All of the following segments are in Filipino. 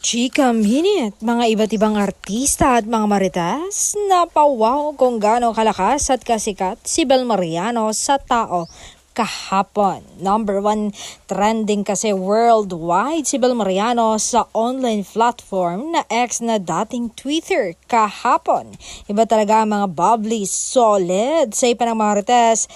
Chika Minute, mga iba't ibang artista at mga marites, napawaw kung gaano kalakas at kasikat si Bel Mariano sa tao kahapon. Number 1 trending kasi worldwide si Bel Mariano sa online platform na X na dating Twitter kahapon. Iba talaga ang mga bubbly, solid sa ipa ng mga marites.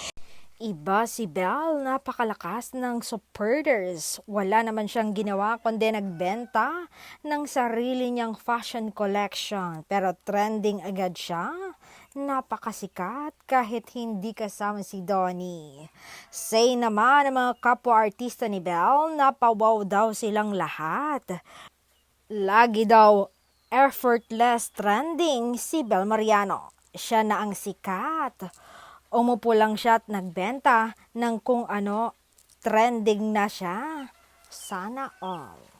Iba si Bel, napakalakas ng supporters. Wala naman siyang ginawa kundi nagbenta ng sarili niyang fashion collection. Pero trending agad siya. Napakasikat kahit hindi kasama si Donnie. Say naman ang mga kapwa-artista ni Bel, napawaw daw silang lahat. Lagi daw effortless trending si Bel Mariano. Siya na ang sikat. Umupo lang siya at nagbenta ng kung ano, trending na siya. Sana all.